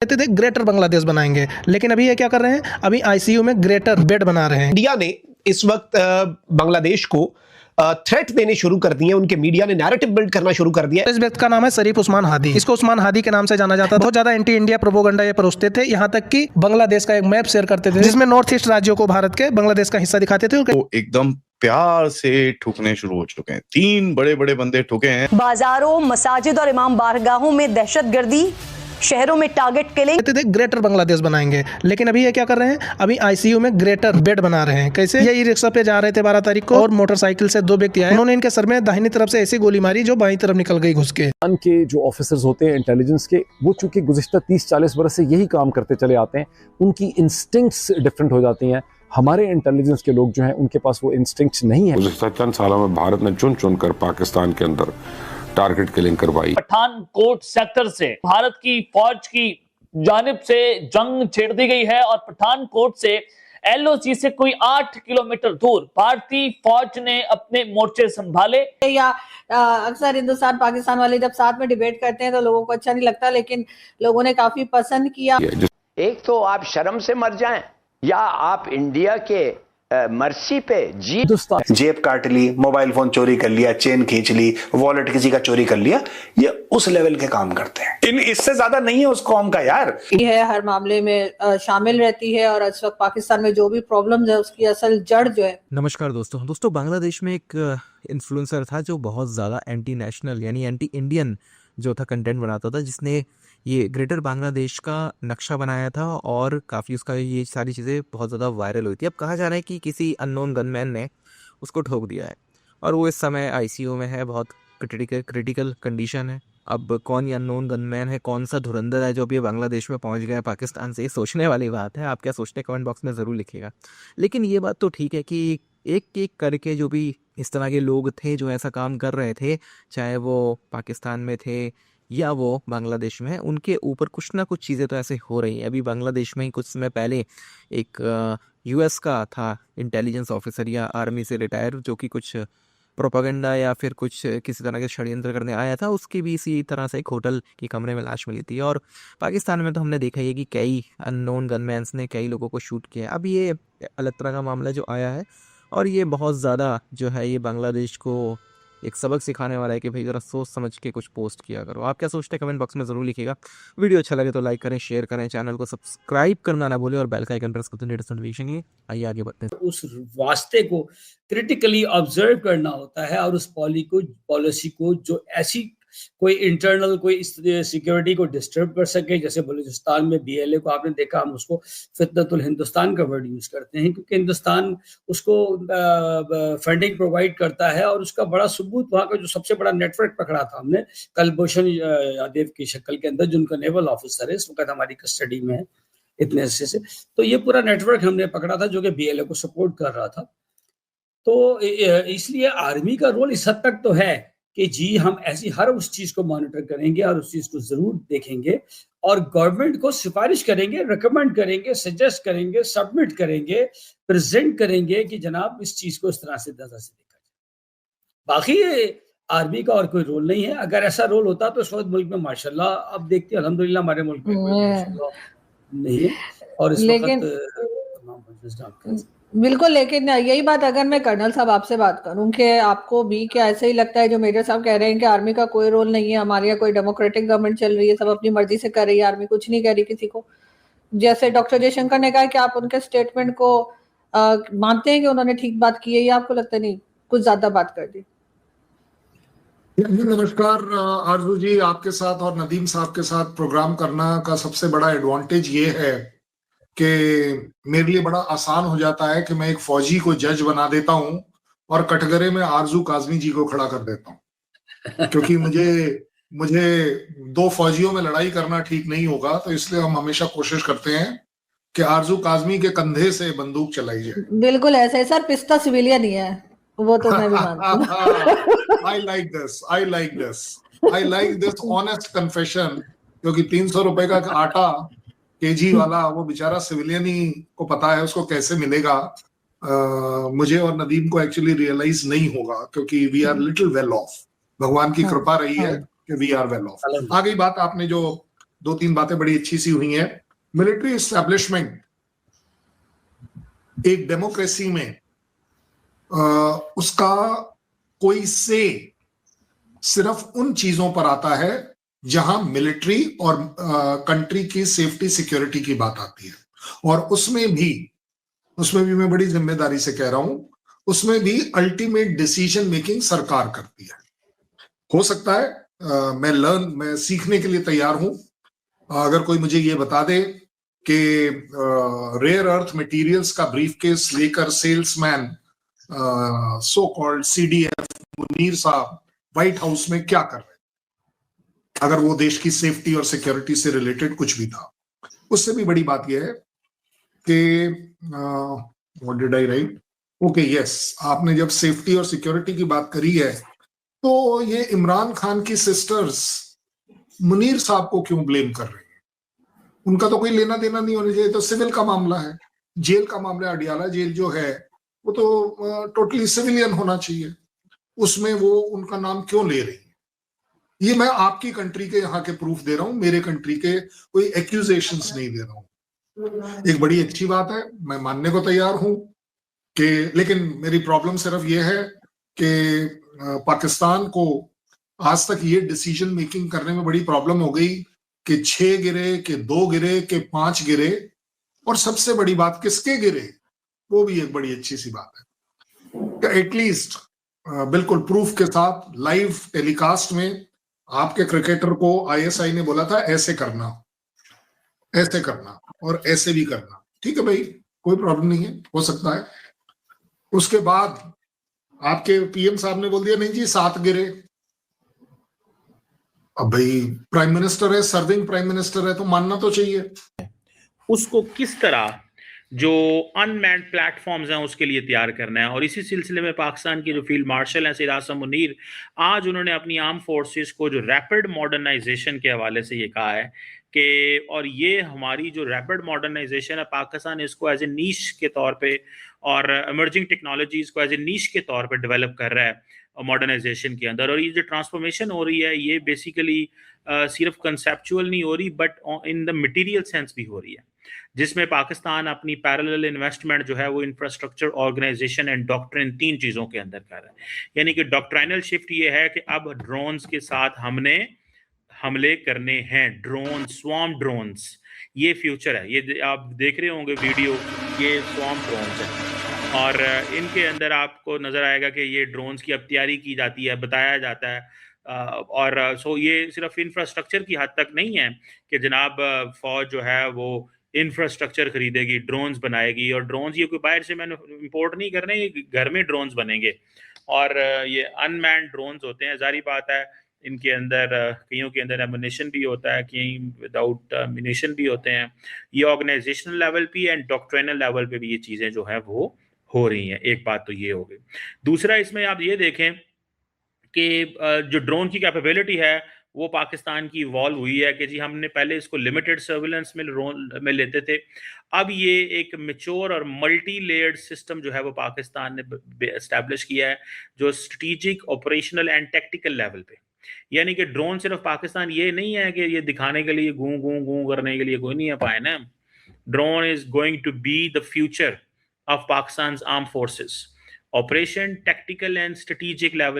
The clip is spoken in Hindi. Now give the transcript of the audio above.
कहते थे ग्रेटर बांग्लादेश बनाएंगे, लेकिन अभी ये क्या कर रहे हैं, अभी आईसीयू में ग्रेटर बेड बना रहे हैं। इंडिया ने इस वक्त बांग्लादेश को थ्रेट देने शुरू कर दिए, उनके मीडिया ने नैरेटिव बिल्ड करना शुरू कर दिया। इस व्यक्ति का नाम है शरीफ उस्मान हादी। इसको उस्मान हादी के नाम से जाना जाता था। बहुत ज्यादा एंटी इंडिया प्रोपोगंडा ये परोसते थे, यहाँ तक कि बांग्लादेश का एक मैप शेयर करते थे जिसमें नॉर्थ ईस्ट राज्यों को भारत के बांग्लादेश का हिस्सा दिखाते थे। वो एकदम प्यार से ठुकने शुरू हो चुके हैं। 3 बड़े बड़े बंदे ठुके हैं। बाजारों, मसाजिद और इमाम बारगाहों में दहशतगर्दी, शहरों में टारगेट किलिंग। कहते थे ग्रेटर बांग्लादेश बनाएंगे, लेकिन अभी ये क्या कर रहे हैं, अभी आईसीयू में ग्रेटर बेड बना रहे हैं। कैसे, ये ई रिक्शा पे जा रहे थे 12 तारीख को और मोटरसाइकिल से 2 व्यक्ति आए, उन्होंने इनके सर में दाहिनी तरफ से ऐसी गोली मारी जो बाईं तरफ निकल गई घुस के। के जो ऑफिसर्स होते हैं इंटेलिजेंस के, वो चूंकि गुज़िश्ता 30-40 बरस से यही काम करते चले आते हैं, उनकी इंस्टिंक्ट्स डिफरेंट हो जाती हैं। हमारे इंटेलिजेंस के लोग जो हैं उनके पास वो इंस्टिंक्ट्स नहीं है। गुज़िश्ता चंद सालों में भारत ने चुन चुन कर पाकिस्तान के अंदर टारगेट किलिंग करवाई। पठानकोट सेक्टर से भारत की फौज की जानिब से जंग छेड़ दी गई है और पठानकोट से एलओसी से कोई 8 किलोमीटर दूर भारतीय फौज ने अपने मोर्चे संभाले। या अक्सर हिंदुस्तान पाकिस्तान वाले जब साथ में डिबेट करते हैं तो लोगों को अच्छा नहीं लगता, लेकिन लोगों ने काफी पसंद किया। एक तो आप शर्म से मर जाएं या आप इंडिया के मर्सी पे जेब काट ली, मोबाइल फोन चोरी कर लिया, चेन खींच ली, वॉलेट किसी का चोरी कर लिया, ये उस लेवल के काम करते हैं। इससे ज्यादा नहीं है उस कौम का यार। ये हर मामले में शामिल रहती है और इस वक्त पाकिस्तान में जो भी प्रॉब्लम्स है उसकी असल जड़ जो है। नमस्कार दोस्तों, बांग्लादेश में एक इन्फ्लुएंसर था जो बहुत ज़्यादा एंटी नेशनल यानी एंटी इंडियन जो था कंटेंट बनाता था, जिसने ये ग्रेटर बांग्लादेश का नक्शा बनाया था और काफ़ी उसका ये सारी चीज़ें बहुत ज़्यादा वायरल हुई थी। अब कहा जा रहा है कि किसी अननोन गनमैन ने उसको ठोक दिया है और वो इस समय आईसीयू में है, बहुत क्रिटिकल कंडीशन है। अब कौन ये अननोन गनमैन है, कौन सा धुरंधर है जो अभी बांग्लादेश में पहुंच गया पाकिस्तान से, ये सोचने वाली बात है। आप क्या सोचते हैं कमेंट बॉक्स में ज़रूर लिखिएगा। लेकिन ये बात तो ठीक है कि एक एक करके जो भी इस तरह के लोग थे जो ऐसा काम कर रहे थे, चाहे वो पाकिस्तान में थे या वो बांग्लादेश में है, उनके ऊपर कुछ ना कुछ चीज़ें तो ऐसे हो रही हैं। अभी बांग्लादेश में ही कुछ समय पहले एक यूएस का था इंटेलिजेंस ऑफिसर या आर्मी से रिटायर, जो कि कुछ प्रोपेगेंडा या फिर कुछ किसी तरह के षड्यंत्र करने आया था। उसकी भी इसी तरह से एक होटल के कमरे में लाश मिली थी। और पाकिस्तान में तो हमने देखा ही है कि कई अननोन गनमैन्स ने कई लोगों को शूट किया। अब ये अलग तरह का मामला जो आया है और ये बहुत ज़्यादा जो है ये बांग्लादेश को एक सबक सिखाने वाला है कि भाई ज़रा सोच समझ के कुछ पोस्ट किया करो। आप क्या सोचते हैं कमेंट बॉक्स में ज़रूर लिखिएगा। वीडियो अच्छा लगे तो लाइक करें, शेयर करें, चैनल को सब्सक्राइब करना ना भूलें और बेल का आइकन प्रेस करते हैं लेटेस्ट नोटिफिकेशन के लिए। आइए आगे बढ़ते हैं। उस वास्ते को क्रिटिकली ऑब्जर्व करना होता है और उस पॉलिसी को जो ऐसी कोई इंटरनल कोई सिक्योरिटी को डिस्टर्ब कर सके, जैसे बलूचिस्तान में बीएलए को आपने देखा, हम उसको फितनतुल हिंदुस्तान का वर्ड यूज करते हैं क्योंकि हिंदुस्तान उसको फंडिंग प्रोवाइड करता है और उसका बड़ा सबूत वहाँ का जो सबसे बड़ा नेटवर्क पकड़ा था हमने कलभूषण यादव की शक्ल के अंदर, जिनका नेवल ऑफिसर है, इस वक्त हमारी कस्टडी में है इतने अरसे से। तो ये पूरा नेटवर्क हमने पकड़ा था जो कि बीएलए को सपोर्ट कर रहा था। तो इसलिए आर्मी का रोल इस हद तक तो है कि जी हम ऐसी हर उस चीज को मॉनिटर करेंगे और उस चीज को जरूर देखेंगे और गवर्नमेंट को सिफारिश करेंगे, रिकमेंड करेंगे, सजेस्ट करेंगे, सबमिट करेंगे, प्रेजेंट करेंगे कि जनाब इस चीज को इस तरह से नजर से देखा जाए। बाकी आर्मी का और कोई रोल नहीं है। अगर ऐसा रोल होता तो इस वक्त मुल्क में माशाल्लाह, अब देखते हैं अल्हम्दुलिल्लाह हमारे मुल्क में कोई नहीं है और इस वक्त बिल्कुल। लेकिन यही बात अगर मैं कर्नल साहब आपसे बात करूं कि आपको भी क्या ऐसे ही लगता है जो मेजर साहब कह रहे हैं कि आर्मी का कोई रोल नहीं है, हमारे यहाँ कोई डेमोक्रेटिक गवर्नमेंट चल रही है, सब अपनी मर्जी से कर रही है, आर्मी कुछ नहीं कह रही किसी को, जैसे डॉक्टर जयशंकर ने कहा कि आप उनके स्टेटमेंट को मानते हैं कि उन्होंने ठीक बात की है या आपको लगता नहीं कुछ ज्यादा बात कर दी? नमस्कार आरजू जी, आपके साथ और नदीम साहब के साथ प्रोग्राम करना का सबसे बड़ा एडवांटेज ये है कि मेरे लिए बड़ा आसान हो जाता है कि मैं एक फौजी को जज बना देता हूं और कटघरे में आरजू काजमी जी को खड़ा कर देता हूं, क्योंकि मुझे 2 फौजियों में लड़ाई करना ठीक नहीं होगा। तो इसलिए हम हमेशा कोशिश करते हैं कि आरजू काजमी के कंधे से बंदूक चलाई जाए। बिल्कुल ऐसा है सर, पिस्ता सिविलियन ही है वो तो मैं भी मानता हूं। I like this honest confession, क्योंकि 300 रुपए का आटा केजी वाला वो बेचारा सिविलियन ही को पता है उसको कैसे मिलेगा। मुझे और नदीम को एक्चुअली रियलाइज नहीं होगा क्योंकि we are little well off. भगवान की कृपा रही है कि वी आर वेल ऑफ। आ गई बात आपने जो 2-3 बातें बड़ी अच्छी सी हुई हैं। मिलिट्री एस्टैब्लिशमेंट एक डेमोक्रेसी में उसका कोई से सिर्फ उन चीजों पर आता है जहां मिलिट्री और कंट्री की सेफ्टी सिक्योरिटी की बात आती है, और उसमें भी मैं बड़ी जिम्मेदारी से कह रहा हूं, उसमें भी अल्टीमेट डिसीजन मेकिंग सरकार करती है। हो सकता है मैं सीखने के लिए तैयार हूं। अगर कोई मुझे ये बता दे कि रेयर अर्थ मटेरियल्स का ब्रीफकेस लेकर salesman so called CDF Munir साहब व्हाइट हाउस में क्या कर रहे हैं, अगर वो देश की सेफ्टी और सिक्योरिटी से रिलेटेड कुछ भी था। उससे भी बड़ी बात यह है कि what did I right, okay yes, आपने जब सेफ्टी और सिक्योरिटी की बात करी है तो ये इमरान खान की सिस्टर्स मुनीर साहब को क्यों ब्लेम कर रही हैं? उनका तो कोई लेना देना नहीं होना चाहिए, तो सिविल का मामला है, जेल का मामला। अडियाला जेल जो है वो तो टोटली सिविलियन होना चाहिए, उसमें वो उनका नाम क्यों ले रही है? ये मैं आपकी कंट्री के यहाँ के प्रूफ दे रहा हूं, मेरे कंट्री के कोई एक्यूजेशंस नहीं दे रहा हूं। एक बड़ी अच्छी बात है, मैं मानने को तैयार हूं कि, लेकिन मेरी प्रॉब्लम सिर्फ ये है कि पाकिस्तान को आज तक ये डिसीजन मेकिंग करने में बड़ी प्रॉब्लम हो गई कि 6 गिरे, कि 2 गिरे, कि 5 गिरे, और सबसे बड़ी बात किसके गिरे, वो भी एक बड़ी अच्छी सी बात है। एटलीस्ट बिल्कुल प्रूफ के साथ लाइव टेलीकास्ट में आपके क्रिकेटर को ISI ने बोला था ऐसे करना और ऐसे भी करना। ठीक है भाई, कोई प्रॉब्लम नहीं है, हो सकता है। उसके बाद आपके PM साहब ने बोल दिया नहीं जी 7 गिरे। अब भाई प्राइम मिनिस्टर है, सर्विंग प्राइम मिनिस्टर है, तो मानना तो चाहिए। उसको किस तरह जो अनमैन्ड प्लेटफॉर्म्स हैं उसके लिए तैयार करना है। और इसी सिलसिले में पाकिस्तान की जो फील्ड मार्शल हैं सैयद आसिम मुनीर, आज उन्होंने अपनी आर्म फोर्सेस को जो रैपिड मॉडर्नाइजेशन के हवाले से ये कहा है कि, और ये हमारी जो रैपिड मॉडर्नाइजेशन है पाकिस्तान इसको एज ए नीश के तौर पे और इमर्जिंग टेक्नोलॉजीज को एज ए नीश के तौर पे डेवलप कर रहा है मॉडर्नाइजेशन के अंदर। और ये जो ट्रांसफॉर्मेशन हो रही है ये बेसिकली सिर्फ कंसेप्चुअल नहीं हो रही but in the material sense भी हो रही है, जिसमें पाकिस्तान अपनी पैरेलल इन्वेस्टमेंट जो है वो इंफ्रास्ट्रक्चर, ऑर्गेनाइजेशन एंड डॉक्ट्रिन, 3 चीज़ों के अंदर कर रहा है। यानी कि डॉक्ट्राइनल शिफ्ट ये है कि अब ड्रोन्स के साथ हमने हमले करने हैं, ड्रोन, स्वॉर्म ड्रोन्स, ये फ्यूचर है। ये आप देख रहे होंगे वीडियो, ये स्वॉर्म ड्रोन्स हैं और इनके अंदर आपको नज़र आएगा कि ये ड्रोन्स की अब तैयारी की जाती है, बताया जाता है। और सो ये सिर्फ इंफ्रास्ट्रक्चर की हद तक नहीं है कि जनाब फौज जो है वो इंफ्रास्ट्रक्चर खरीदेगी, ड्रोन्स बनाएगी, और ड्रोन्स ये कोई बाहर से मैंने इंपोर्ट नहीं करने, ये घर में ड्रोन्स बनेंगे। और ये अनमैन्ड ड्रोन्स होते हैं, जारी बात है इनके अंदर कईयों के अंदर एमुनेशन भी होता है, कहीं विदाउट एमुनेशन भी होते हैं। ये ऑर्गेनाइजेशनल लेवल पे एंड डॉक्ट्रिनल लेवल पे भी ये चीज़ें जो है वो हो रही हैं। एक बात तो ये हो गई। दूसरा, इसमें आप ये देखें कि जो ड्रोन की कैपेबिलिटी है वो पाकिस्तान की इवॉल्व हुई है कि जी हमने पहले इसको लिमिटेड सर्विलेंस में लेते थे, अब ये एक मैच्योर और मल्टी लेयर्ड सिस्टम जो है वो पाकिस्तान ने एस्टैब्लिश किया है, जो strategic, operational and tactical level पे। यानी कि ड्रोन सिर्फ पाकिस्तान ये नहीं है कि ये दिखाने के लिए गूं गूं गूं करने के लिए कोई नहीं है पाए ना। Drone is going to be the future of Pakistan arm forces, operation, tactical and strategic level